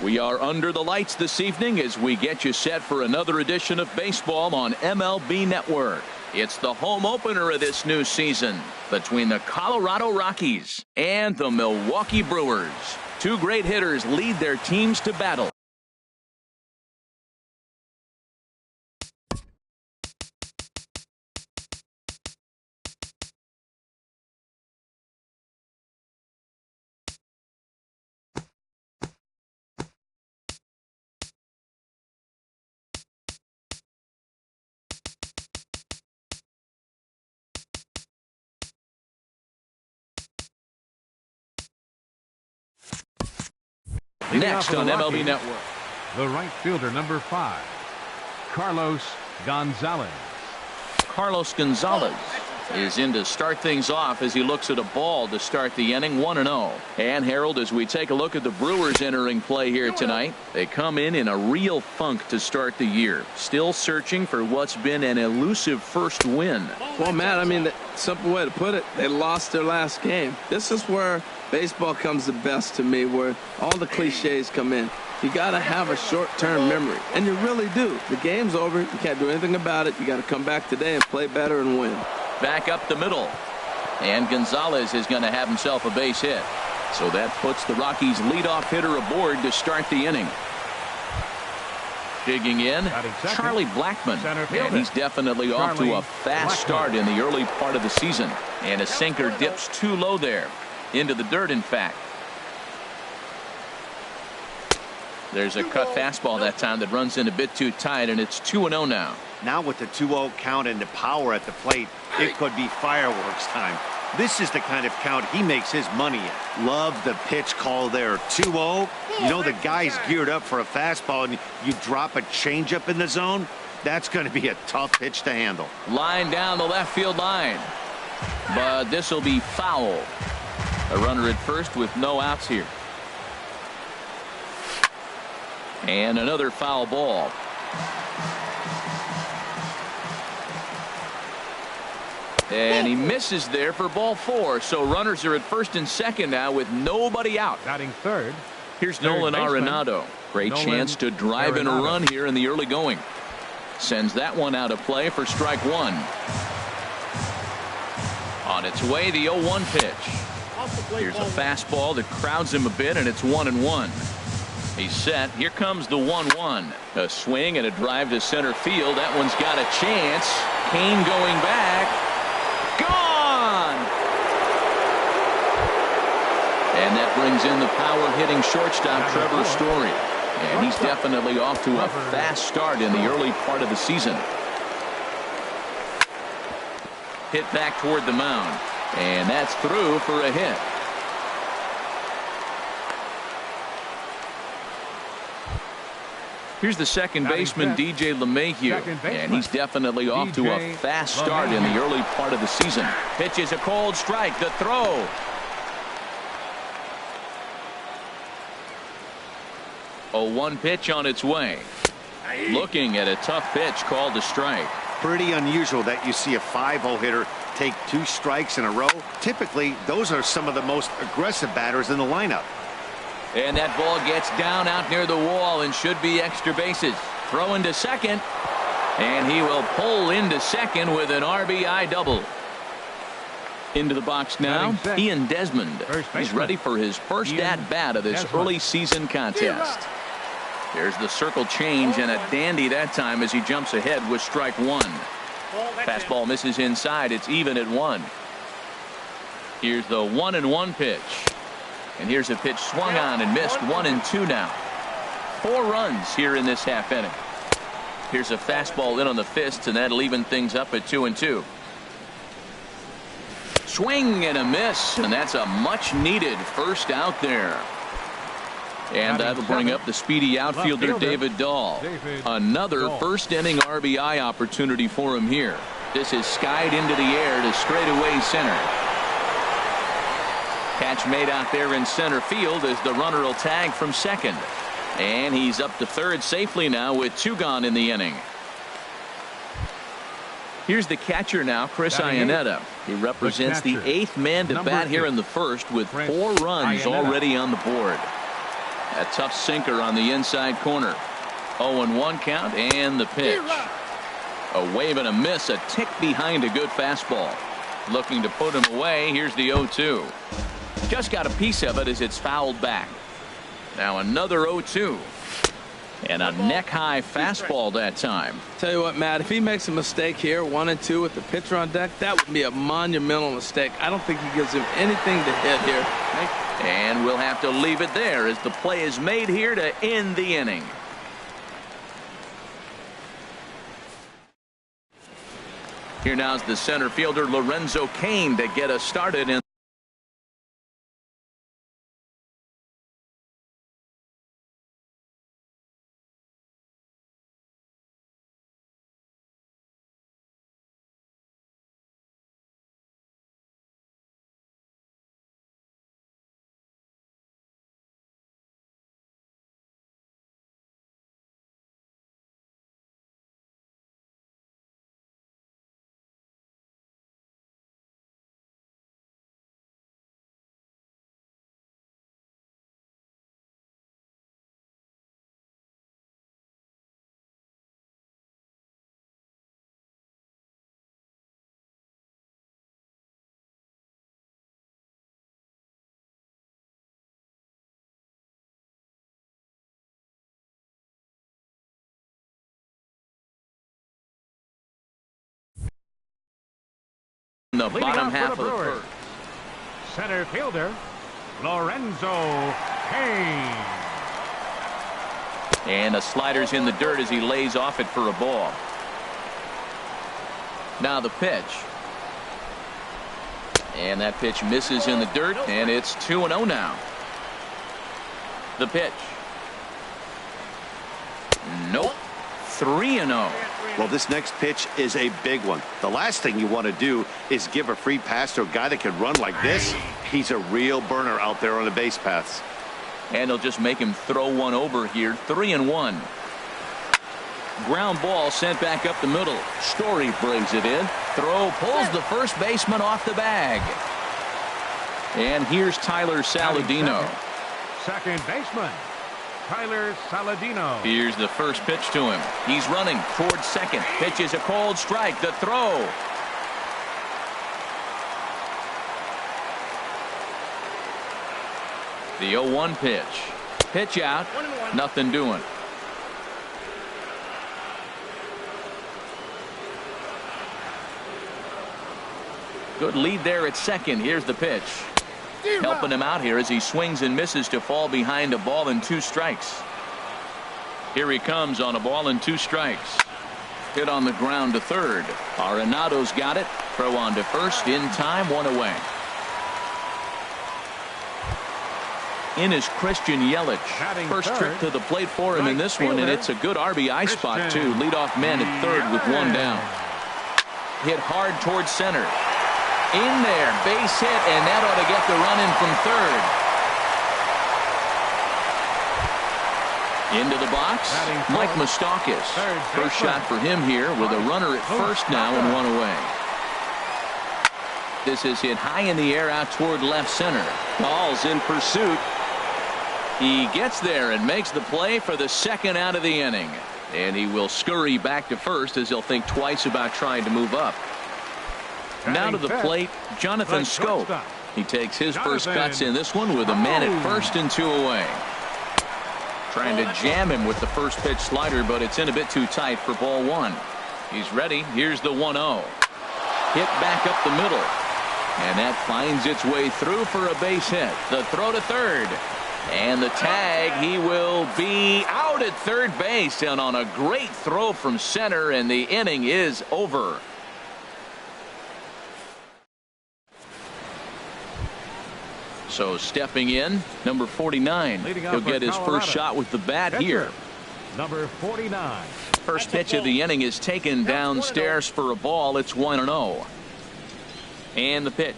We are under the lights this evening as we get you set for another edition of baseball on MLB Network. It's the home opener of this new season between the Colorado Rockies and the Milwaukee Brewers. Two great hitters lead their teams to battle. Next on MLB Network, the right fielder, number 5, Carlos Gonzalez. Carlos Gonzalez is in to start things off as he looks at a ball to start the inning, 1-0. And Harold, as we take a look at the Brewers entering play here tonight, they come in a real funk to start the year, still searching for what's been an elusive first win. Well, Matt, I mean, the simple way to put it, they lost their last game. This is where baseball comes the best to me, where all the cliches come in. You got to have a short-term memory, and you really do. The game's over. You can't do anything about it. You got to come back today and play better and win. Back up the middle, and Gonzalez is going to have himself a base hit. So that puts the Rockies' leadoff hitter aboard to start the inning. Digging in, Charlie Blackmon, and he's definitely off to a fast start in the early part of the season. And a sinker dips too low there, into the dirt, in fact. There's a cut fastball that time that runs in a bit too tight, and it's 2-0 now. Now with the 2-0 count and the power at the plate, it could be fireworks time. This is the kind of count he makes his money in. Love the pitch call there. 2-0. You know the guy's geared up for a fastball, and you drop a changeup in the zone. That's going to be a tough pitch to handle. Line down the left field line. But this will be foul. A runner at first with no outs here. And another foul ball. And he misses there for ball 4. So runners are at first and second now with nobody out. Batting third. Here's Nolan Arenado. Great chance to drive in a run here in the early going. Sends that one out of play for strike 1. On its way, the 0-1 pitch. Here's a fastball that crowds him a bit, and it's 1-1. He's set. Here comes the 1-1. A swing and a drive to center field. That one's got a chance. Kane going back. Gone! And that brings in the power-hitting shortstop, Trevor Story. And he's definitely off to a fast start in the early part of the season. Hit back toward the mound. And that's through for a hit. Here's the second baseman, DJ LeMahieu, and he's definitely off to a fast start in the early part of the season. Pitches a cold strike. The throw. A 1 pitch on its way. Looking at a tough pitch called a strike. Pretty unusual that you see a 5-0 hitter take 2 strikes in a row. Typically, those are some of the most aggressive batters in the lineup. And that ball gets down out near the wall and should be extra bases. Throw into second. And he will pull into second with an RBI double. Into the box now, Ian Desmond. He's ready for his first at-bat of this early season contest. There's the circle change, and a dandy that time as he jumps ahead with strike 1. Fastball misses inside. It's even at 1. Here's the 1-1 pitch. And here's a pitch swung on and missed. 1-2 now. 4 runs here in this half inning. Here's a fastball in on the fists, and that'll even things up at 2-2. Swing and a miss, and that's a much needed first out there. And that'll bring up the speedy outfielder David Dahl. Another first inning RBI opportunity for him here. This is skied into the air to straightaway center. Catch made out there in center field as the runner will tag from second. And he's up to third safely now with 2 gone in the inning. Here's the catcher now, Chris Iannetta. He represents the 8th man to bat here in the first with 4 runs already on the board. A tough sinker on the inside corner. 0-1 count, and the pitch. A wave and a miss, a tick behind a good fastball. Looking to put him away. Here's the 0-2. Just got a piece of it as it's fouled back. Now another 0-2. And a neck-high fastball that time. Tell you what, Matt, if he makes a mistake here, 1-2 with the pitcher on deck, that would be a monumental mistake. I don't think he gives him anything to hit here. And we'll have to leave it there as the play is made here to end the inning. Here now's the center fielder Lorenzo Cain to get us started in the bottom half of the first. Center fielder, Lorenzo Cain. And a slider's in the dirt as he lays off it for a ball. Now the pitch. And that pitch misses in the dirt, and it's 2-0 now. The pitch. Nope. 3-0. Well, this next pitch is a big one. The last thing you want to do is give a free pass to a guy that can run like this. He's a real burner out there on the base paths. And they'll just make him throw one over here. 3-1. Ground ball sent back up the middle. Story brings it in. Throw pulls the first baseman off the bag. And here's Tyler Saladino. Second baseman, Tyler Saladino. Here's the first pitch to him. He's running towards second. Pitch is a cold strike. The throw. The 0-1 pitch. Pitch out. Nothing doing. Good lead there at second. Here's the pitch. Helping him out here as he swings and misses to fall behind a ball and 2 strikes. Here he comes on a ball and 2 strikes. Hit on the ground to third. Arenado's got it. Throw on to first in time. 1 away. In is Christian Yelich. First trip to the plate for him in this one, and it's a good RBI spot too. Leadoff man at third with 1 down. Hit hard towards center. In there, base hit, and that ought to get the run in from third. Into the box, Mike Moustakas. First shot for him here with a runner at first now and 1 away. This is hit high in the air out toward left center. Ball's in pursuit. He gets there and makes the play for the second out of the inning. And he will scurry back to first as he'll think twice about trying to move up. Now to the plate, Jonathan Scope. He takes his first cuts in this one with a man at first and 2 away. Trying to jam him with the first pitch slider, but it's in a bit too tight for ball 1. He's ready. Here's the 1-0. Hit back up the middle. And that finds its way through for a base hit. The throw to third. And the tag, he will be out at third base. And on a great throw from center, and the inning is over. So stepping in, number 49. He'll get his first shot with the bat here. Number 49. First pitch of the inning is taken downstairs for a ball. It's 1-0. And the pitch.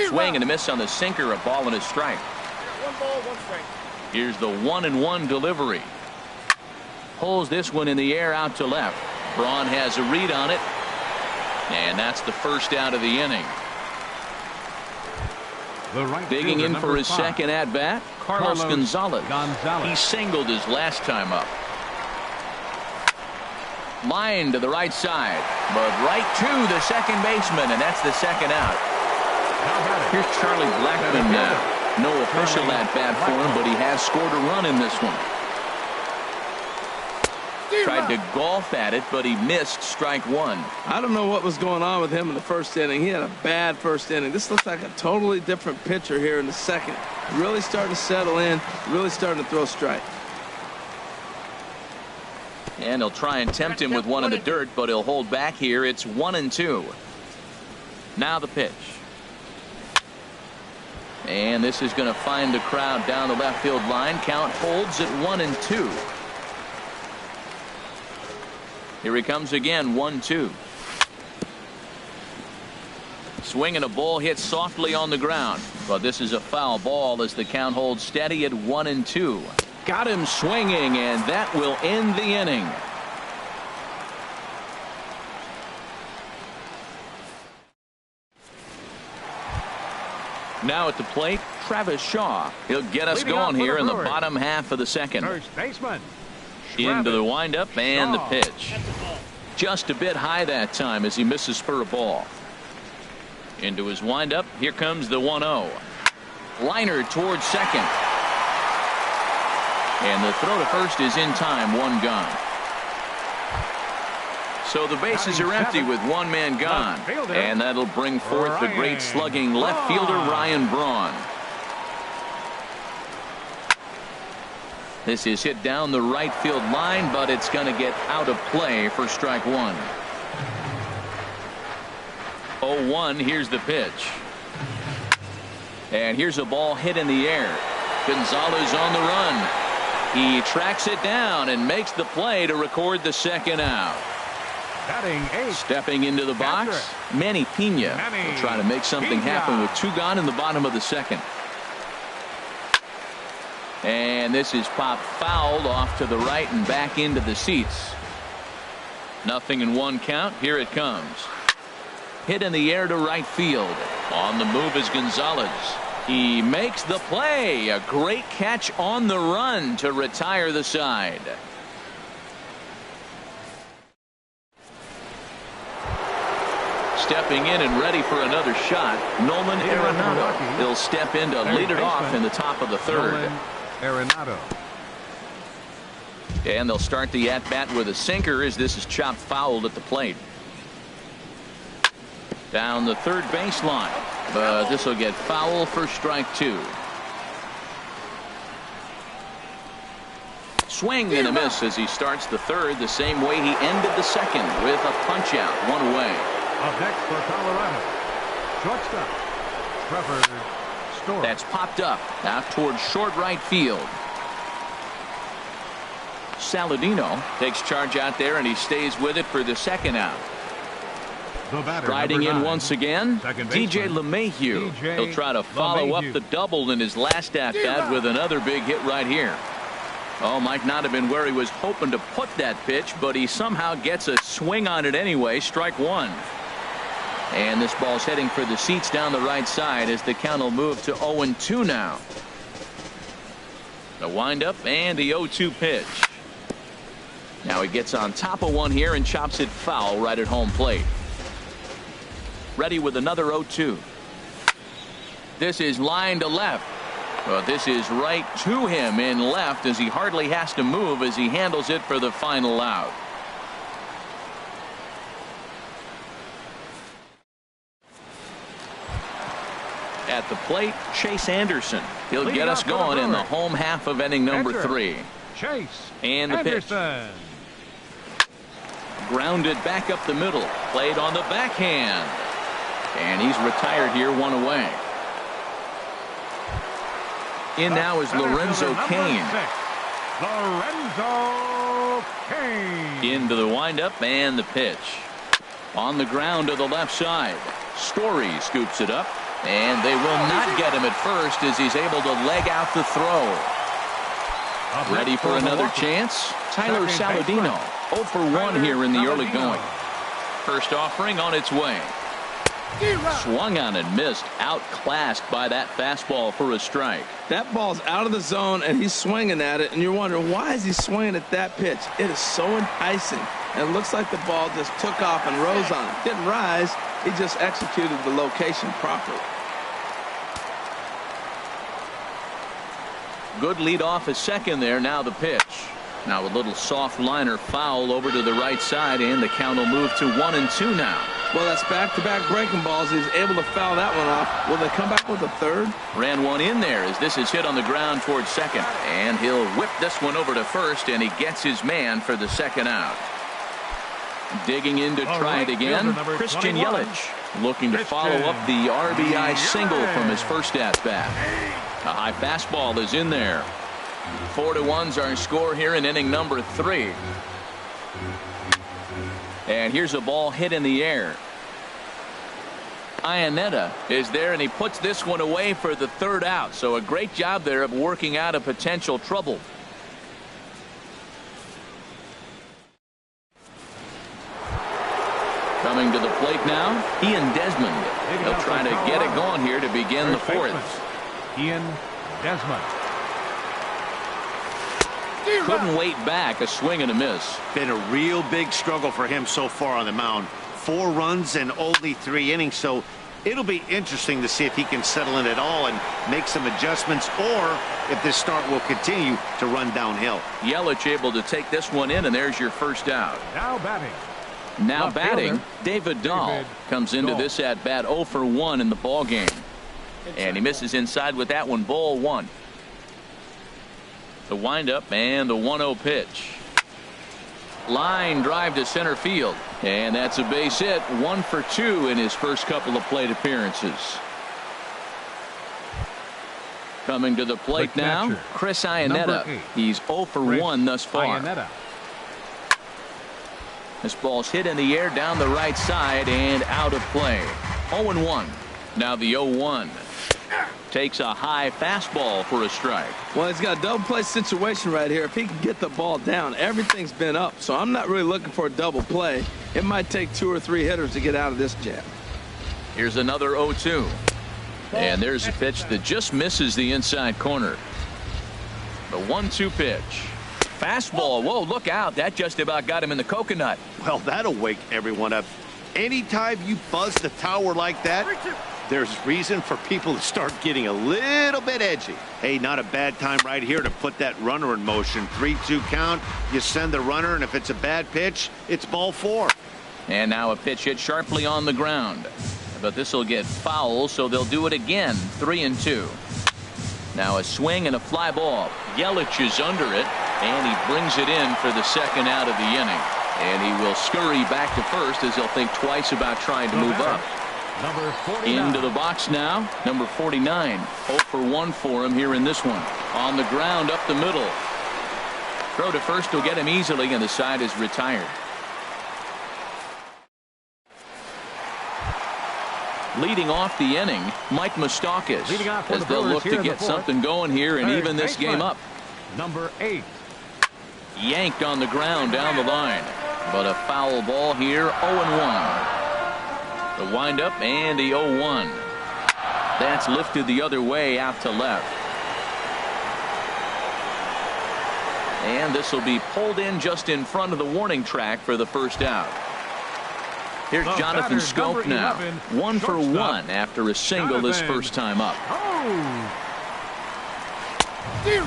Swing and a miss on the sinker. A ball and a strike. 1 ball, 1 strike. Here's the 1-1 delivery. Pulls this one in the air out to left. Braun has a read on it. And that's the first out of the inning. The right Digging fielder, in for his 5. second at-bat, Carlos Gonzalez. He singled his last time up. Line to the right side, but right to the second baseman, and that's the second out. Here's Charlie Blackmon now. No official at-bat for him, but he has scored a run in this one. Tried to golf at it, but he missed strike one. I don't know what was going on with him in the first inning. He had a bad first inning. This looks like a totally different pitcher here in the second. Really starting to settle in, really starting to throw strikes. And he'll try and tempt him with one in the dirt, but he'll hold back here. It's 1-2. Now the pitch. And this is going to find the crowd down the left field line. Count holds at 1-2. Here he comes again, 1-2. Swing and a ball hit softly on the ground, but this is a foul ball as the count holds steady at 1-2. Got him swinging, and that will end the inning. Now at the plate, Travis Shaw. He'll get us going here in the bottom half of the second. First baseman. Into the windup and the pitch. Just a bit high that time as he misses for a ball. Into his windup. Here comes the 1-0. Liner towards second. And the throw to first is in time. One gone. So the bases are empty with one man gone. And that'll bring forth the great slugging left fielder Ryan Braun. This is hit down the right field line, but it's going to get out of play for strike one. 0-1. Here's the pitch. And here's a ball hit in the air. Gonzalez on the run. He tracks it down and makes the play to record the second out. Batting 8. Stepping into the box, Manny Pena will try to make something happen with two gone in the bottom of the second. And this is popped fouled off to the right and back into the seats. Nothing in one count. Here it comes. Hit in the air to right field. On the move is Gonzalez. He makes the play. A great catch on the run to retire the side. Stepping in and ready for another shot, Nolan Arenado. He'll step in to lead it off in the top of the third. Arenado. And they'll start the at-bat with a sinker as this is chopped fouled at the plate. Down the third baseline, but this will get foul for strike two. Swing and a miss as he starts the third the same way he ended the second with a punch out, one away. Up next for Colorado, shortstop Trevor Story. That's popped up out towards short right field. Saladino takes charge out there and he stays with it for the second out. Riding in once again, DJ LeMahieu. He'll try to follow up the double in his last at-bat with another big hit right here. Oh, might not have been where he was hoping to put that pitch, but he somehow gets a swing on it anyway. Strike one. And this ball's heading for the seats down the right side as the count will move to 0-2 now. The windup and the 0-2 pitch. Now he gets on top of one here and chops it foul right at home plate. Ready with another 0-2. This is line to left. But this is right to him in left as he hardly has to move as he handles it for the final out. At the plate, Chase Anderson. He'll get us going in the home half of inning number 3. Chase and the Anderson. pitch. Grounded back up the middle. Played on the backhand. And he's retired here, one away. In now is Lorenzo Cain. Lorenzo Cain. Into the windup and the pitch. On the ground to the left side. Story scoops it up. And they will not get him at first as he's able to leg out the throw. Ready for another chance? Tyler Saladino. 0 for 1 here in the early going. First offering on its way. Swung on and missed. Outclassed by that fastball for a strike. That ball's out of the zone, and he's swinging at it, and you're wondering, why is he swinging at that pitch? It is so enticing, and it looks like the ball just took off and rose on it. Didn't rise, he just executed the location properly. Good lead off a second there. Now the pitch. Now a little soft liner foul over to the right side, and the count will move to 1-2 now. Well, that's back-to-back breaking balls. He's able to foul that one off. Will they come back with a third? Ran one in there as this is hit on the ground towards second. And he'll whip this one over to first, and he gets his man for the second out. Digging in to try it again, Christian Yelich. Looking to follow up the RBI single from his first at-bat. A high fastball is in there. 4-1's our score here in inning number 3. And here's a ball hit in the air. Iannetta is there, and he puts this one away for the third out. So a great job there of working out a potential trouble. Coming to the plate now, Ian Desmond. He'll try to get it going here to begin the fourth. Ian Desmond. Couldn't wait back. A swing and a miss. Been a real big struggle for him so far on the mound. 4 runs in only 3 innings, so it'll be interesting to see if he can settle in at all and make some adjustments, or if this start will continue to run downhill. Yelich able to take this one in, and there's your first out. Now batting. Now Left batting, fielder, David Dahl comes into this at bat 0 for 1 in the ball game, and he misses inside with that one. Ball 1. The windup and the 1-0 pitch. Line drive to center field, and that's a base hit. 1 for 2 in his first couple of plate appearances. Coming to the plate now, catcher, Chris Iannetta. 8. He's 0 for 1 thus far. Iannetta. This ball's hit in the air down the right side and out of play. 0-1. Now the 0-1. Takes a high fastball for a strike. Well, he's got a double play situation right here. If he can get the ball down, everything's been up. So I'm not really looking for a double play. It might take 2 or 3 hitters to get out of this jam. Here's another 0-2. And there's a pitch that just misses the inside corner. The 1-2 pitch. Fastball. Whoa, look out. That just about got him in the coconut. Well, that'll wake everyone up. Anytime you buzz the tower like that, there's reason for people to start getting a little bit edgy. Hey, not a bad time right here to put that runner in motion. 3-2 count. You send the runner, and if it's a bad pitch, it's ball 4. And now a pitch hit sharply on the ground. But this will get foul, so they'll do it again. 3-2. Now a swing and a fly ball. Yelich is under it, and he brings it in for the second out of the inning. And he will scurry back to first as he'll think twice about trying to move up. Number 49. Into the box now, number 49. 0 for 1 for him here in this one. On the ground up the middle. Throw to first will get him easily, and the side is retired. Leading off the inning, Mike Moustakas, as they'll look to get something going here and even this game up. Number 8. Yanked on the ground down the line, but a foul ball here. 0-1. The windup and the 0-1. That's lifted the other way out to left. And this will be pulled in just in front of the warning track for the first out. Here's Jonathan Schoop now. 1 for 1 after a single his first time up.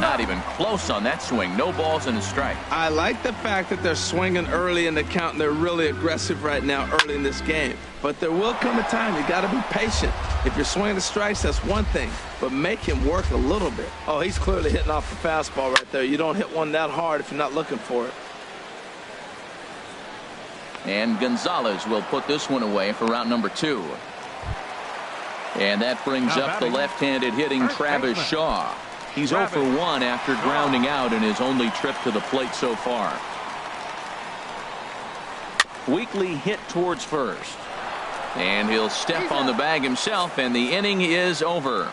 Not even close on that swing. No balls and a strike. I like the fact that they're swinging early in the count, and they're really aggressive right now early in this game. But there will come a time you got to be patient. If you're swinging the strikes, that's one thing, but make him work a little bit. Oh, he's clearly hitting off the fastball right there. You don't hit one that hard if you're not looking for it. And Gonzalez will put this one away for round number 2. And that brings up the left-handed hitting Travis Shaw. He's 0 for 1 after grounding out in his only trip to the plate so far. Weekly hit towards first. And he'll step on the bag himself, and the inning is over.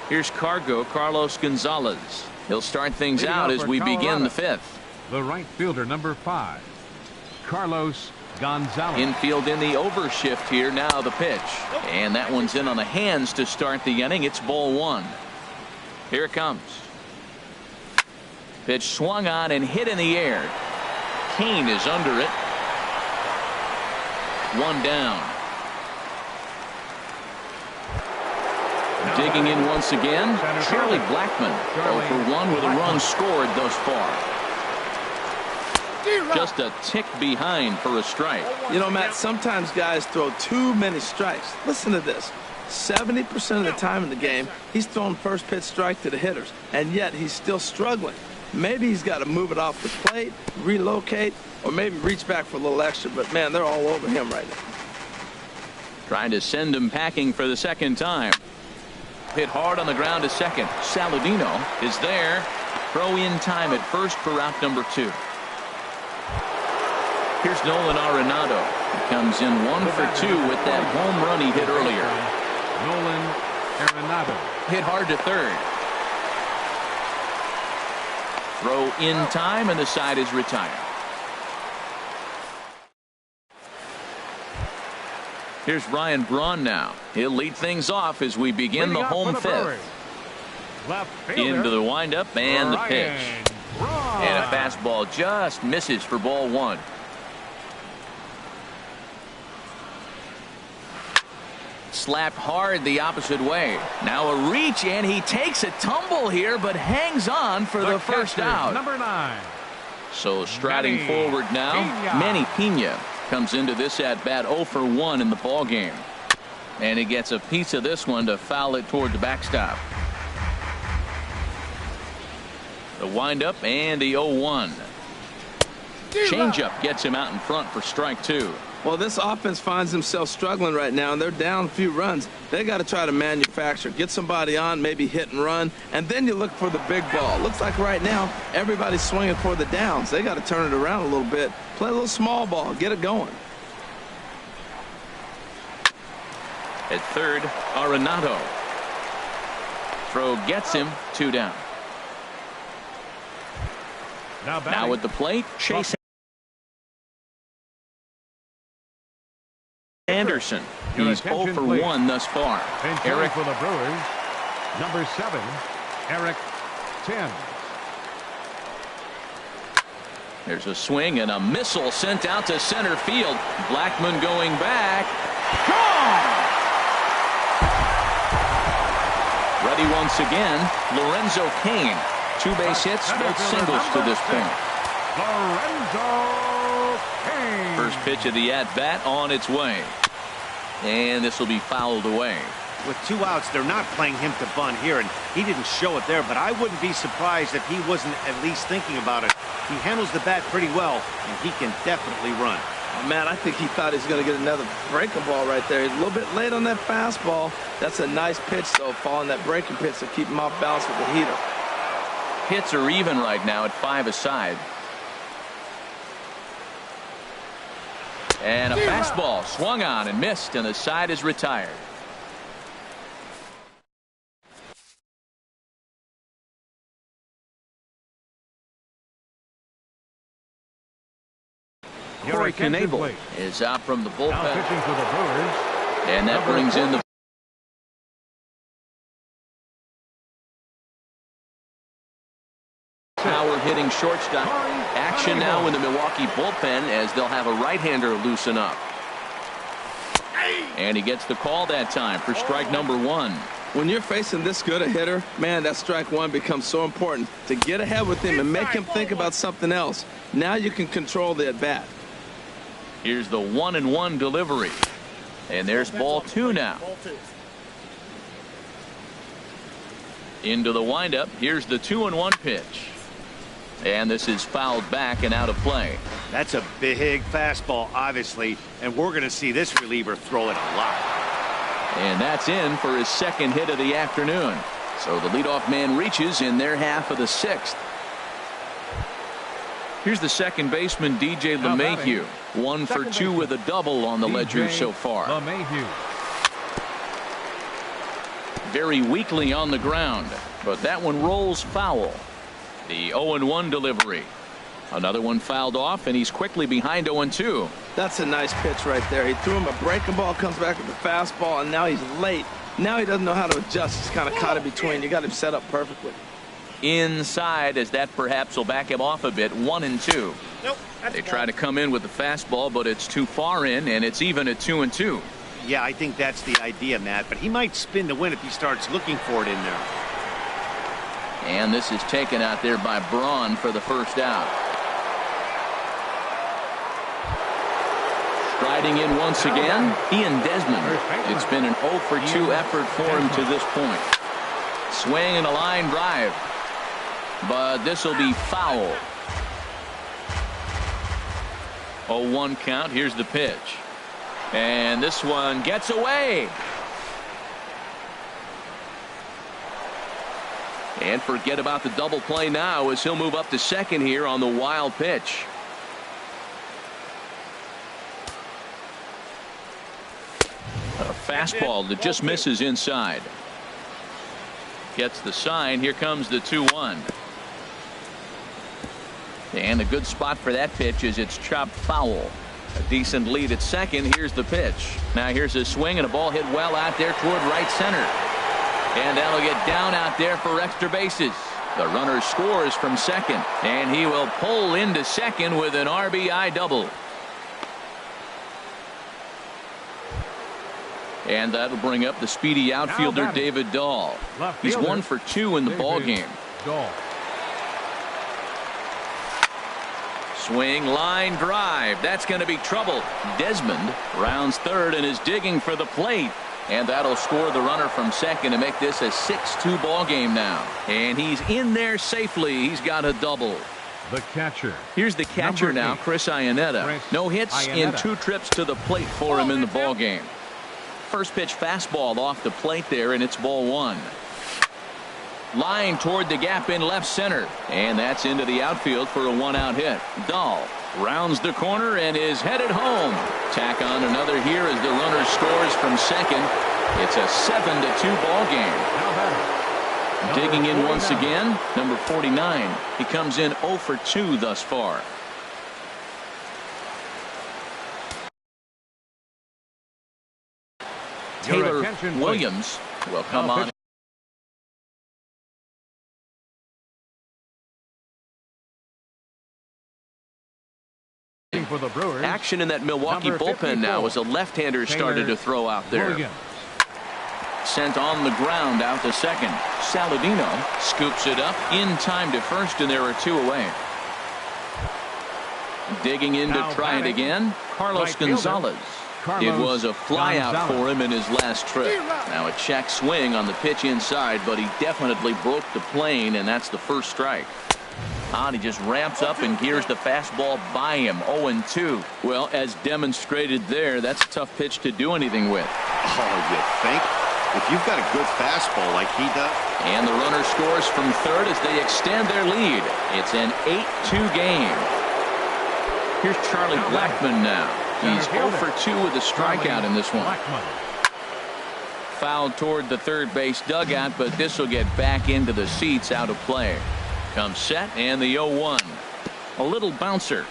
Here's Carlos Gonzalez. He'll start things Leading out off as for we begin Colorado, the fifth. The right fielder, number 5, Carlos Gonzalez. Infield in the overshift here. Now the pitch. And that one's in on the hands to start the inning. It's ball 1. Here it comes. Pitch swung on and hit in the air. Kane is under it. 1 down. Digging in once again, Charlie Blackmon. 0 for 1 with a run scored thus far. Just a tick behind for a strike. You know, Matt, sometimes guys throw too many strikes. Listen to this. 70% of the time in the game, he's throwing first pitch strike to the hitters, and yet he's still struggling. Maybe he's got to move it off the plate, relocate, or maybe reach back for a little extra, but man, they're all over him right now. Trying to send him packing for the second time. Hit hard on the ground to second. Saladino is there. Throw in time at first for out number 2. Here's Nolan Arenado. He comes in 1 for 2 with that home run he hit earlier. Nolan Arenado. Hit hard to third. Throw in time, and the side is retired. Here's Ryan Braun now. He'll lead things off as we begin the home fifth. Into the windup and the pitch. And a fastball just misses for ball 1. Slapped hard the opposite way. Now a reach, and he takes a tumble here, but hangs on for the first out. Number 9. So striding forward now, Manny Pena comes into this at bat 0 for 1 in the ball game, and he gets a piece of this one to foul it toward the backstop. The windup and the 0-1. Changeup gets him out in front for strike 2. Well, this offense finds themselves struggling right now, and they're down a few runs. They got to try to manufacture, get somebody on, maybe hit and run, and then you look for the big ball. Looks like right now everybody's swinging for the downs. They got to turn it around a little bit, play a little small ball, get it going. At third, Arenado. Throw gets him 2 down. Now at the plate, Chase Anderson. He's 0 for 1 thus far. Eric for the Brewers, number 7, Eric Tim. There's a swing and a missile sent out to center field. Blackmon going back. Gone! Ready once again, Lorenzo Cain. 2 base hits, both singles to this point. Lorenzo Cain. First pitch of the at-bat on its way. And this will be fouled away. With 2 outs, they're not playing him to bunt here, and he didn't show it there, but I wouldn't be surprised if he wasn't at least thinking about it. He handles the bat pretty well, and he can definitely run. Oh, man, I think he thought he was going to get another breaking ball right there. He's a little bit late on that fastball. That's a nice pitch, though, following that breaking pitch to keep him off balance with the heater. Hits are even right now at 5 aside. And a fastball swung on and missed, and the side is retired. Corey Knebel is out from the bullpen. Now pitching for the Brewers. And that brings in the power hitting shortstop. Action now in the Milwaukee bullpen as they'll have a right-hander loosen up. And he gets the call that time for strike number 1. When you're facing this good a hitter, man, that strike 1 becomes so important to get ahead with him and make him think about something else. Now you can control the at-bat. Here's the 1-1 delivery. And there's ball 2 now. Into the windup. Here's the 2-1 pitch. And this is fouled back and out of play. That's a big fastball, obviously, and we're going to see this reliever throw it a lot. And that's in for his second hit of the afternoon. So the leadoff man reaches in their half of the 6th. Here's the second baseman, DJ LeMahieu. 1 for 2 with a double on the ledger so far. LeMahieu. Very weakly on the ground, but that one rolls foul. The 0-1 delivery. Another one fouled off, and he's quickly behind 0-2. That's a nice pitch right there. He threw him a breaking ball, comes back with the fastball, and now he's late. Now he doesn't know how to adjust. He's kind of caught in between. You got him set up perfectly. Inside, as that perhaps will back him off a bit. 1-2. Nope. They try to come in with the fastball, but it's too far in, and it's even at 2-2. Yeah, I think that's the idea, Matt. But he might spin the win if he starts looking for it in there. And this is taken out there by Braun for the first out. Striding in once again, Ian Desmond. It's been an 0-for-2 effort for him to this point. Swing and a line drive. But this will be foul. 0-1 count. Here's the pitch. And this one gets away. And forget about the double play now as he'll move up to second here on the wild pitch. A fastball that just misses inside. Gets the sign. Here comes the 2-1. And a good spot for that pitch is it's chopped foul. A decent lead at second. Here's the pitch. Now here's a swing and a ball hit well out there toward right center. And that'll get down out there for extra bases. The runner scores from second, and he will pull into second with an RBI double. And that'll bring up the speedy outfielder David Dahl. He's 1 for 2 in the ball game. Swing, line drive. That's going to be trouble. Desmond rounds third and is digging for the plate. And that'll score the runner from second to make this a 6-2 ball game now. And he's in there safely. He's got a double. The catcher. Here's the catcher now, Chris Iannetta. No hits in 2 trips to the plate for him in the ball game. First pitch fastball off the plate there, and it's ball 1. Line toward the gap in left center, and that's into the outfield for a 1-out hit. Dahl rounds the corner and is headed home. Tack on another here as the runner scores from second. It's a 7-2 ball game. Digging in once again, number 49. He comes in 0 for 2 thus far. Taylor Williams will come on. For the Brewers. Action in that Milwaukee bullpen now as a left-hander started to throw out there. Williams. Sent on the ground out to second. Saladino scoops it up in time to first, and there are 2 away. Digging in to try it again, Carlos Gonzalez. It was a flyout for him in his last trip. Now a check swing on the pitch inside, but he definitely broke the plane, and that's the first strike. He just ramps up and gears the fastball by him. 0-2. Well, as demonstrated there, that's a tough pitch to do anything with. Oh, you think? If you've got a good fastball like he does. And the runner scores from third as they extend their lead. It's an 8-2 game. Here's Charlie Blackmon now. He's 0 for 2 with a strikeout in this one. Fouled toward the third base dugout, but this will get back into the seats, out of play. Comes set, and the 0-1. A little bouncer.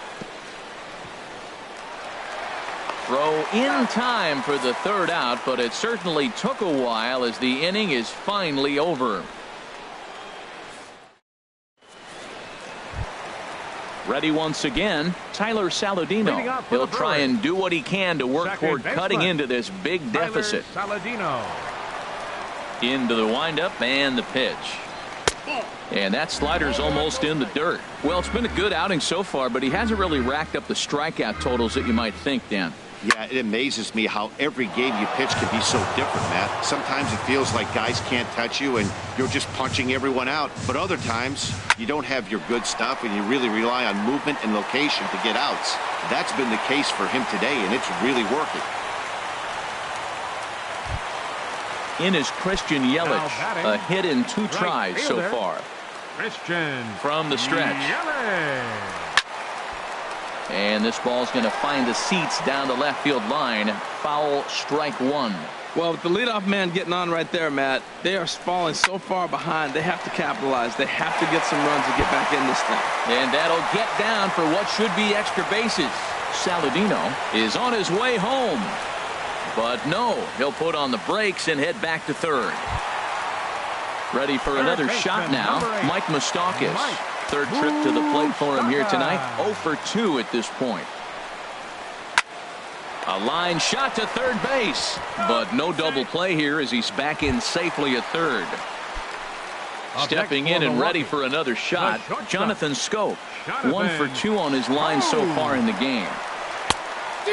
Throw in time for the third out, but it certainly took a while as the inning is finally over. Ready once again, Tyler Saladino. He'll try and do what he can to work toward cutting into this big deficit. Saladino. Into the windup and the pitch. And that slider's almost in the dirt. Well, it's been a good outing so far, but he hasn't really racked up the strikeout totals that you might think, Dan. Yeah, it amazes me how every game you pitch can be so different, Matt. Sometimes it feels like guys can't touch you and you're just punching everyone out. But other times, you don't have your good stuff and you really rely on movement and location to get outs. That's been the case for him today, and it's really working. In is Christian Yelich, a hit in 2 tries so far. Christian from the stretch. Yelich. And this ball's going to find the seats down the left field line. Foul, strike 1. Well, with the leadoff man getting on right there, Matt, they are falling so far behind. They have to capitalize. They have to get some runs to get back in this thing. And that'll get down for what should be extra bases. Saladino is on his way home. But no, he'll put on the brakes and head back to third. Ready for another shot now, Mike Moustakas. Third trip to the plate for him here tonight. 0 for 2 at this point. A line shot to third base, but no double play here as he's back in safely at third. Stepping in and ready for another shot, Jonathan Schoop. 1 for 2 on his line so far in the game.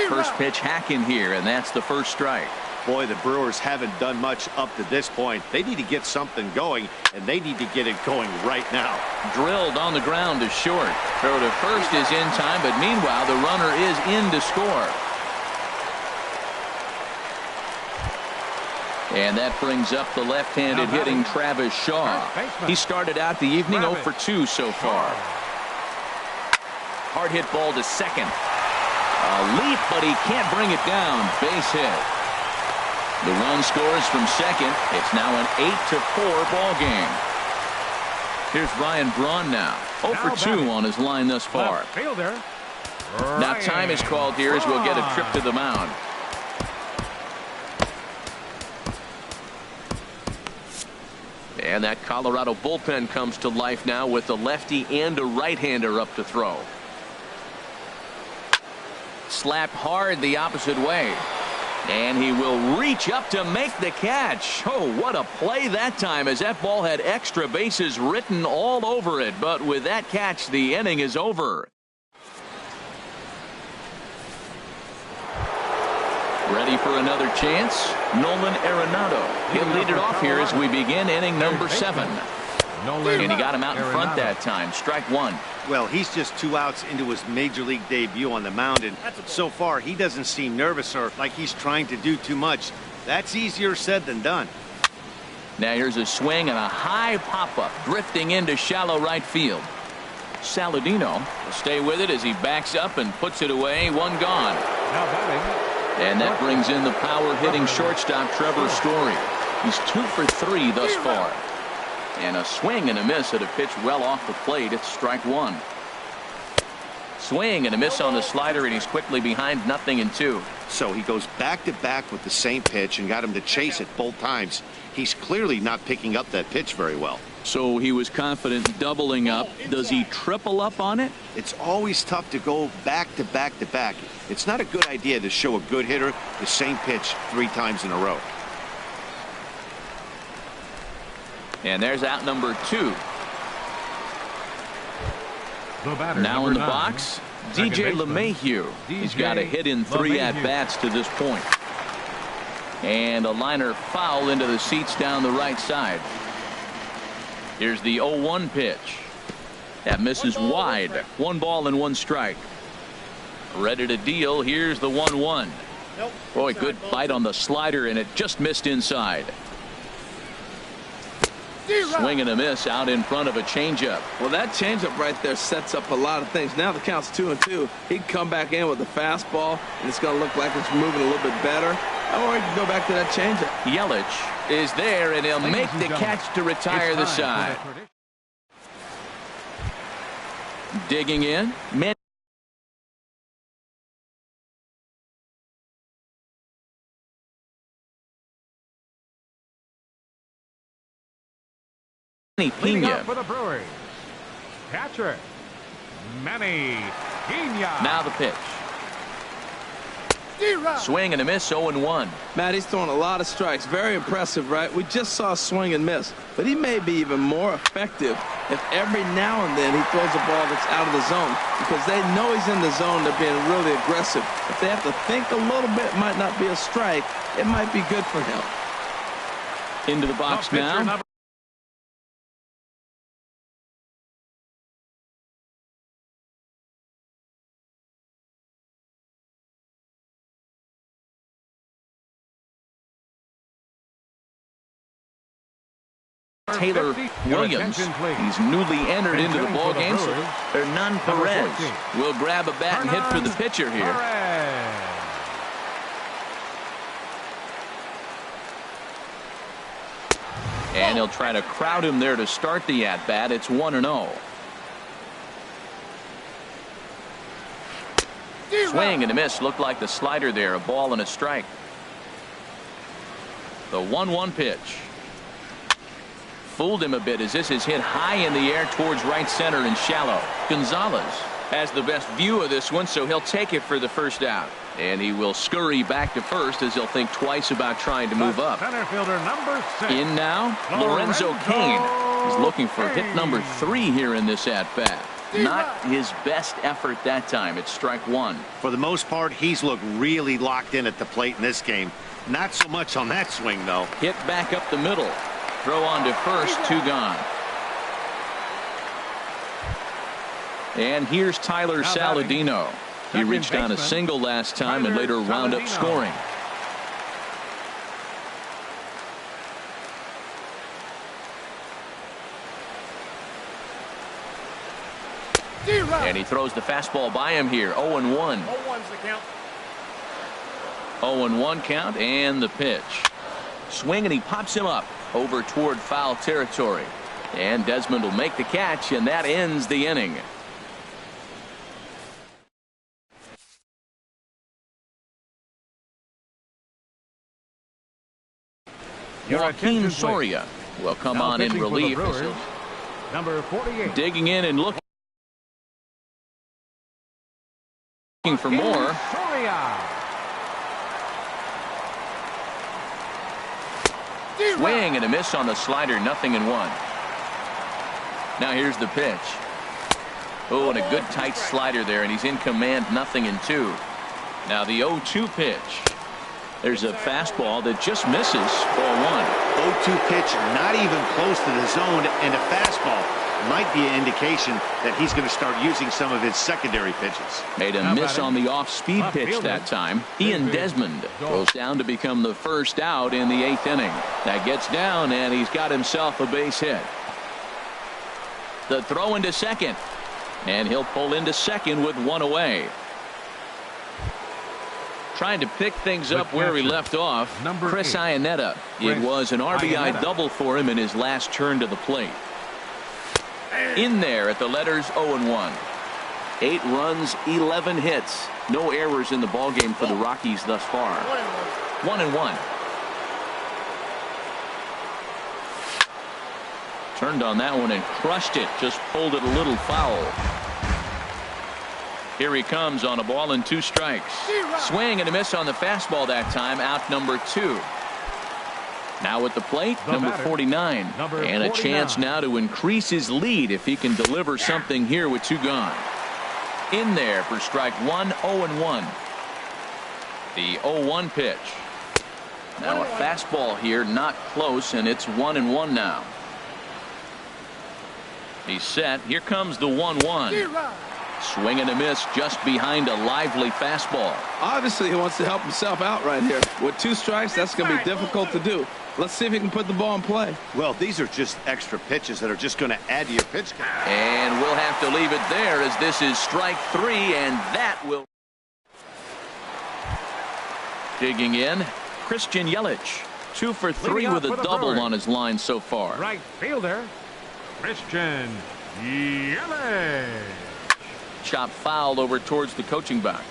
First pitch hack in here, and that's the first strike. Boy, the Brewers haven't done much up to this point. They need to get something going, and they need to get it going right now. Drilled on the ground to short. Throw to first is in time, but meanwhile the runner is in to score. And that brings up the left-handed hitting Travis Shaw. He started out the evening 0 for 2 so far. Hard hit ball to second. A leap, but he can't bring it down. Base hit. The run scores from second. It's now an 8-4 ball game. Here's Ryan Braun now. 0 for 2 on his line thus far. Now time is called here as we'll get a trip to the mound. And that Colorado bullpen comes to life now with a lefty and a right-hander up to throw. Slapped hard the opposite way. And he will reach up to make the catch. Oh, what a play that time, as that ball had extra bases written all over it. But with that catch, the inning is over. Ready for another chance? Nolan Arenado. He'll lead it off here as we begin inning number 7. And he got him out in front that time. Strike 1. Well, he's just 2 outs into his major league debut on the mound, and so far he doesn't seem nervous or like he's trying to do too much. That's easier said than done. Now here's a swing and a high pop-up drifting into shallow right field. Saladino will stay with it as he backs up and puts it away. 1 gone. And that brings in the power-hitting shortstop Trevor Story. He's 2 for 3 thus far. And a swing and a miss at a pitch well off the plate. It's strike 1. Swing and a miss on the slider, and he's quickly behind 0-2. So he goes back-to-back with the same pitch and got him to chase it both times. He's clearly not picking up that pitch very well. So he was confident doubling up. Does he triple up on it? It's always tough to go back-to-back-to-back. It's not a good idea to show a good hitter the same pitch 3 times in a row. And there's out number 2. Now in the box, DJ LeMahieu. He's got a hit in 3 at-bats to this point. And a liner foul into the seats down the right side. Here's the 0-1 pitch. That misses wide. 1 ball and 1 strike. Ready to deal. Here's the 1-1. Boy, good bite on the slider, and it just missed inside. Swing and a miss out in front of a changeup. Well, that changeup right there sets up a lot of things. Now the count's 2-2. He can come back in with the fastball, and it's going to look like it's moving a little bit better. Or he can go back to that changeup. Yelich is there, and he'll make the catch to retire the side. Digging in. Pena. For the Brewers, catcher Manny Pena. Now the pitch. Swing and a miss. 0-1. Matt, he's throwing a lot of strikes. Very impressive, right? We just saw a swing and miss, but he may be even more effective if every now and then he throws a ball that's out of the zone, because they know he's in the zone. They're being really aggressive. If they have to think a little bit, it might not be a strike. It might be good for him. Into the box now. Taylor Williams. He's newly entered into the ball game. So Hernan Perez will grab a bat and hit for the pitcher here. And he'll try to crowd him there to start the at-bat. It's 1-0. Swing and a miss. Looked like the slider there. A ball and a strike. The 1-1 pitch. Fooled him a bit as this is hit high in the air towards right center and shallow. Gonzalez has the best view of this one, so he'll take it for the first out. And he will scurry back to first as he'll think twice about trying to move up. Center fielder number 6. In now, Lorenzo Cain. He's looking for hit number 3 here in this at-bat. Not his best effort that time. It's strike 1. For the most part, he's looked really locked in at the plate in this game. Not so much on that swing, though. Hit back up the middle. Throw on to first, 2 gone. And here's Tyler Saladino. He reached on a single last time and later wound up scoring. And he throws the fastball by him here. 0-1. 0-1's the count. 0-1 count and the pitch. Swing and he pops him up over toward foul territory. And Desmond will make the catch, and that ends the inning. Joaquin Soria will come on in relief. Number 48. Digging in and looking for more. Swing and a miss on the slider. 0-1. Now here's the pitch. Oh, and a good tight slider there, and he's in command. 0-2. Now the 0-2 pitch. There's a fastball that just misses. Ball 1. 0-2 pitch, not even close to the zone, and a fastball might be an indication that he's going to start using some of his secondary pitches. Made a miss on the off-speed pitch that time. Ian Desmond goes down to become the first out in the 8th inning. That gets down, and he's got himself a base hit. The throw into second, and he'll pull into second with 1 away. Trying to pick things up where he left off. Chris Iannetta. It was an RBI double for him in his last turn to the plate. In there at the letters 0-1. 8 runs, 11 hits. No errors in the ballgame for the Rockies thus far. 1-1. Turned on that one and crushed it. Just pulled it a little foul. Here he comes on a ball and 2 strikes. Swing and a miss on the fastball that time. Out number 2. Now at the plate, number 49. And a chance now to increase his lead if he can deliver something here with 2 gone. In there for strike 1. 0-1. The 0-1 pitch. Now a fastball here, not close, and it's 1-1 now. He's set. Here comes the 1-1. Swing and a miss just behind a lively fastball. Obviously, he wants to help himself out right here. With 2 strikes, that's going to be difficult to do. Let's see if he can put the ball in play. Well, these are just extra pitches that are just going to add to your pitch count. And we'll have to leave it there as this is strike 3, and that will. Digging in, Christian Yelich. 2 for 3 with a double on his line so far. Right fielder, Christian Yelich. Chop fouled over towards the coaching box.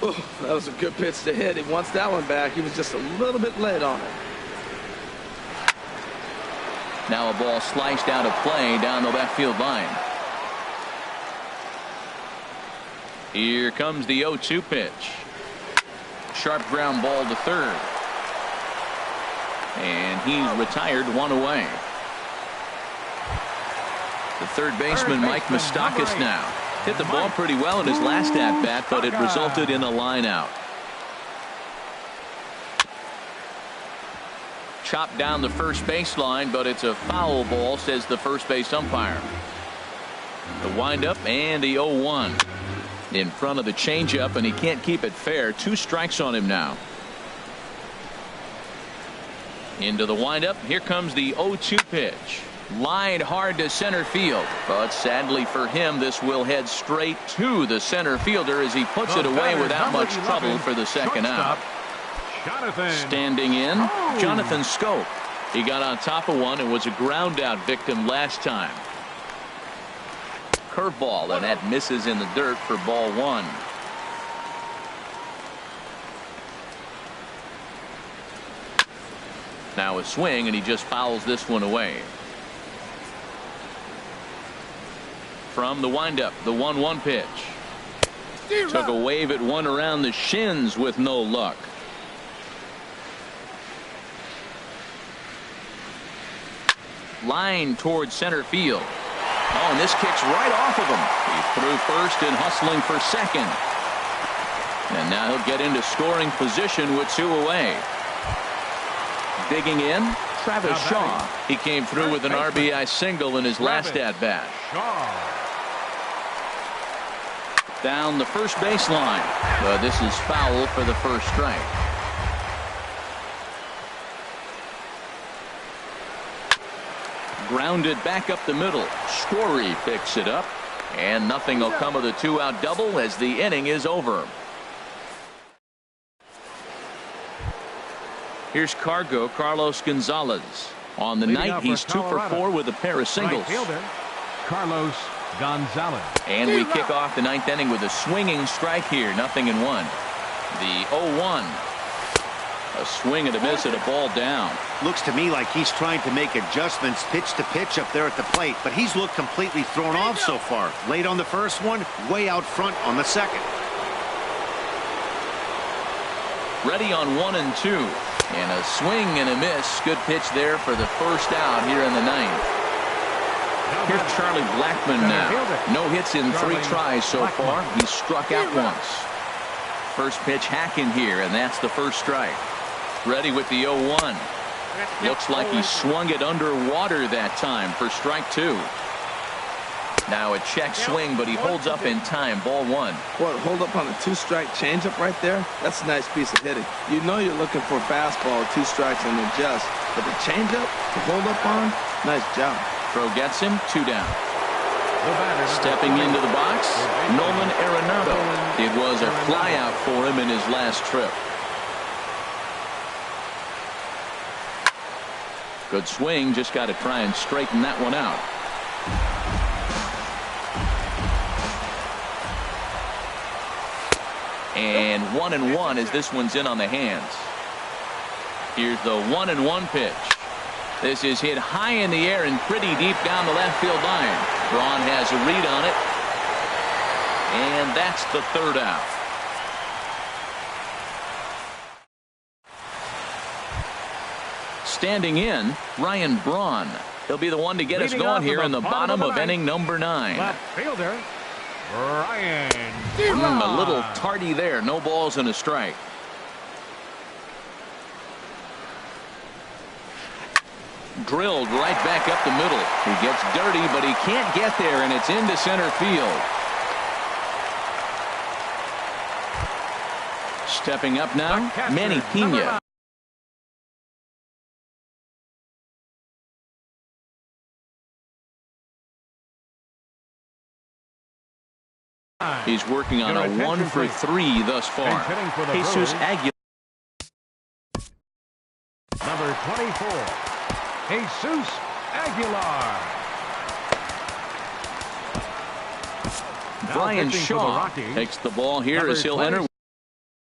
Oh, that was a good pitch to hit. He wants that one back. He was just a little bit late on it. Now a ball sliced out of play down the left field line. Here comes the 0-2 pitch. Sharp ground ball to third. And he's retired, 1 away. The third baseman, Mike Moustakas now. Hit the ball pretty well in his last at-bat, but it resulted in a line out. Chopped down the first baseline, but it's a foul ball, says the first base umpire. The windup and the 0-1 in front of the changeup, and he can't keep it fair. 2 strikes on him now. Into the windup. Here comes the 0-2 pitch. Lined hard to center field, but sadly for him, this will head straight to the center fielder as he puts it away without much trouble for the second out. Standing in, Jonathan Scope. He got on top of one and was a ground out victim last time. Curveball, and that misses in the dirt for ball one. Now a swing, and he just fouls this one away. From the windup, the 1-1 pitch. Took a wave at one around the shins with no luck. Line towards center field. Oh, and this kicks right off of him. He's through first and hustling for second. And now he'll get into scoring position with two away. Digging in, Travis Shaw. He came through with an RBI single in his last at-bat. Down the first baseline. But this is foul for the first strike. Grounded back up the middle. Story picks it up. And nothing will come of the two-out double as the inning is over. Here's Carlos Gonzalez. On the night, he's 2 for 4 with a pair of singles. Carlos Gonzalez. And we kick off the ninth inning with a swinging strike here. 0-1. The 0-1. A swing and a miss at a ball down. Looks to me like he's trying to make adjustments pitch to pitch up there at the plate, but he's looked completely thrown off so far. Late on the first one, way out front on the second. Ready on 1 and 2. And a swing and a miss. Good pitch there for the first out here in the ninth. Here's Charlie Blackmon now. No hits in 3 tries so far. He struck out once. First pitch hacking here, and that's the first strike. Ready with the 0-1. Looks like he swung it underwater that time for strike 2. Now a check swing, but he holds up in time. Ball 1. What, hold up on a 2-strike changeup right there? That's a nice piece of hitting. You know you're looking for a fastball, 2 strikes and adjust. But the changeup to hold up on, nice job. Throw gets him, 2 down. Stepping into the box, Nolan Arenado. It was a flyout for him in his last trip. Good swing, just got to try and straighten that one out. And 1-1 as this one's in on the hands. Here's the 1-1 pitch. This is hit high in the air and pretty deep down the left field line. Braun has a read on it. And that's the third out. Standing in, Ryan Braun. He'll be the one to get us going here in the bottom of inning number 9. Left fielder, Ryan. A little tardy there. No balls and a strike. Drilled right back up the middle. He gets dirty, but he can't get there, and it's into center field. Stepping up now, Manny Pena. He's working on a 1 for 3 thus far. Jesus Aguilar. Number 24, Jesus Aguilar. Brian Shaw takes the ball here as he'll enter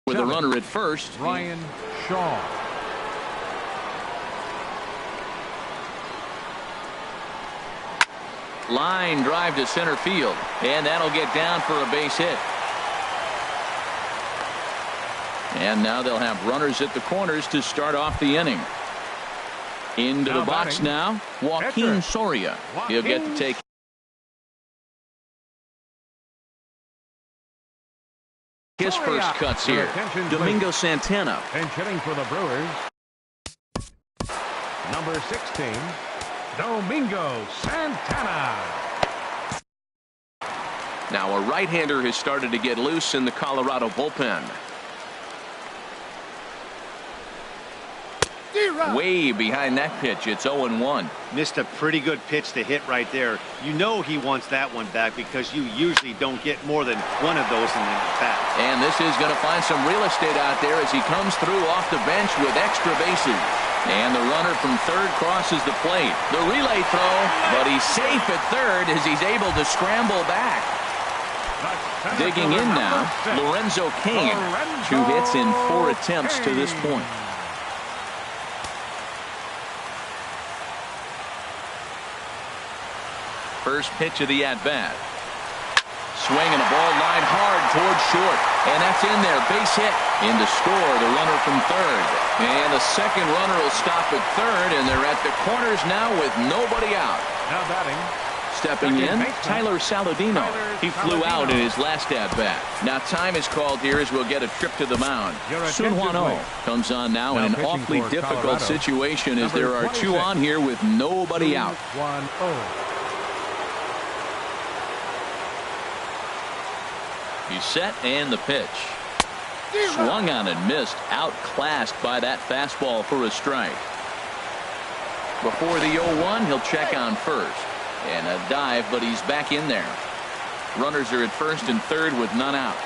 with a runner at first. Ryan Shaw. Line drive to center field, and that'll get down for a base hit. And now they'll have runners at the corners to start off the inning. Into the box now, Joaquin Soria. He'll get to take his first cuts here. Domingo Santana. And hitting for the Brewers, number 16, Domingo Santana. Now a right-hander has started to get loose in the Colorado bullpen. Way behind that pitch. It's 0-1. Missed a pretty good pitch to hit right there. You know he wants that one back because you usually don't get more than one of those in the bat. And this is going to find some real estate out there as he comes through off the bench with extra bases. And the runner from third crosses the plate. The relay throw, but he's safe at third as he's able to scramble back. Digging in now, Lorenzo Cain. 2 hits in 4 attempts to this point. First pitch of the at-bat. Swinging a ball line hard towards short. And that's in there. Base hit. In to score, the runner from third. And the second runner will stop at third, and they're at the corners now with nobody out. Now batting. Stepping in, Tyler Saladino. He flew out in his last at-bat. Now time is called here as we'll get a trip to the mound. Sun Hwan-Oh comes on now in an awfully difficult situation as there are 2 on here with nobody out. He's set and the pitch. Swung on and missed. Outclassed by that fastball for a strike. Before the 0-1, he'll check on first. And a dive, but he's back in there. Runners are at first and third with none out.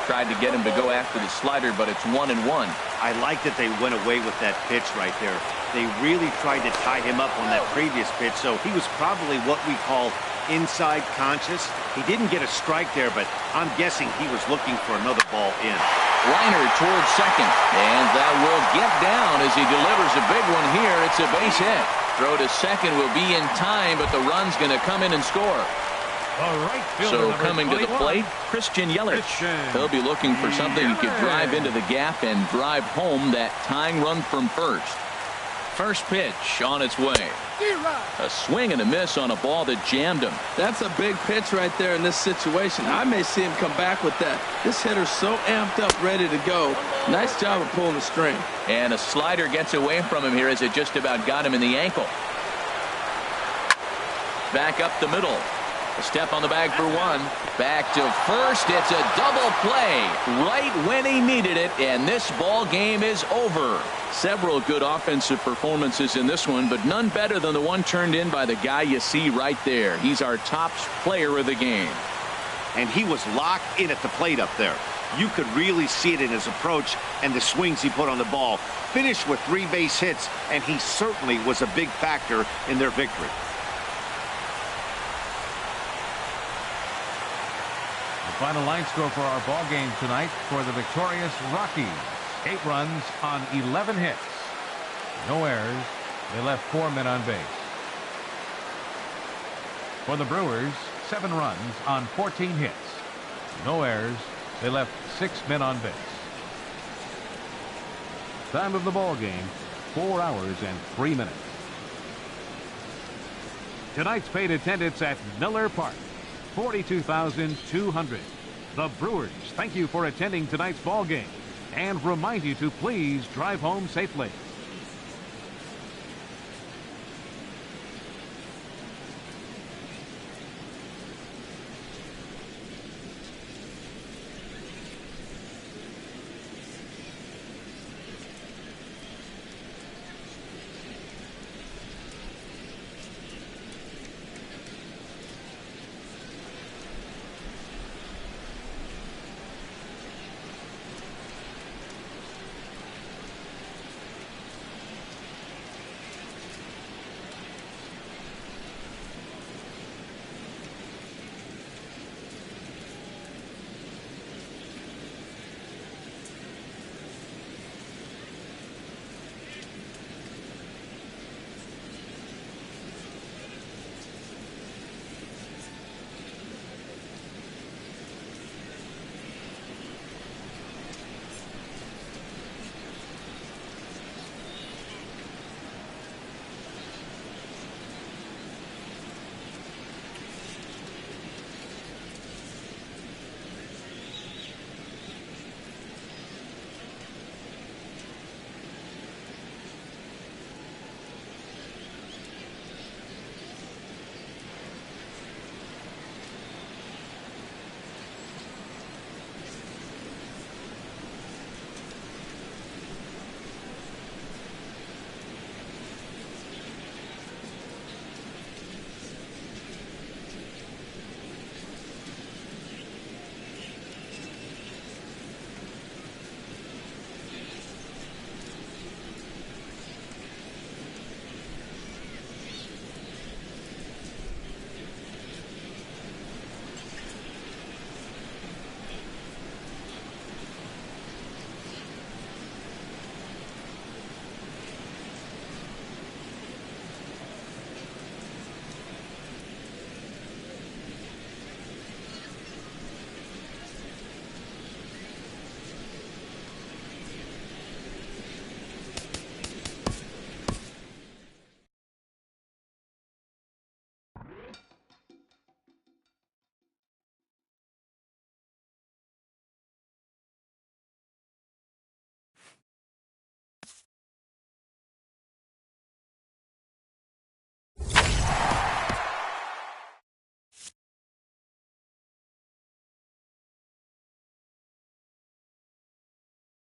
Tried to get him to go after the slider, but it's 1-1. I like that they went away with that pitch right there. They really tried to tie him up on that previous pitch, so he was probably what we call inside conscious. He didn't get a strike there, but I'm guessing he was looking for another ball in. Liner towards second, and that will get down as he delivers a big one here. It's a base hit. Throw to second will be in time, but the run's going to come in and score. So coming to the plate, Christian Yelich. He'll be looking for something he could drive into the gap and drive home that tying run from first. First pitch on its way. A swing and a miss on a ball that jammed him. That's a big pitch right there in this situation. I may see him come back with that. This hitter's so amped up, ready to go. Nice job of pulling the string. And a slider gets away from him here as it just about got him in the ankle. Back up the middle. A step on the bag for 1. Back to first. It's a double play right when he needed it, and this ball game is over. Several good offensive performances in this one, but none better than the one turned in by the guy you see right there. He's our top player of the game. And he was locked in at the plate up there. You could really see it in his approach and the swings he put on the ball. Finished with 3 base hits, and he certainly was a big factor in their victory. Final line score for our ball game tonight for the victorious Rockies. 8 runs on 11 hits. No errors. They left 4 men on base. For the Brewers, 7 runs on 14 hits. No errors. They left 6 men on base. Time of the ball game, 4 hours and 3 minutes. Tonight's paid attendance at Miller Park, 42,200. The Brewers thank you for attending tonight's ball game and remind you to please drive home safely.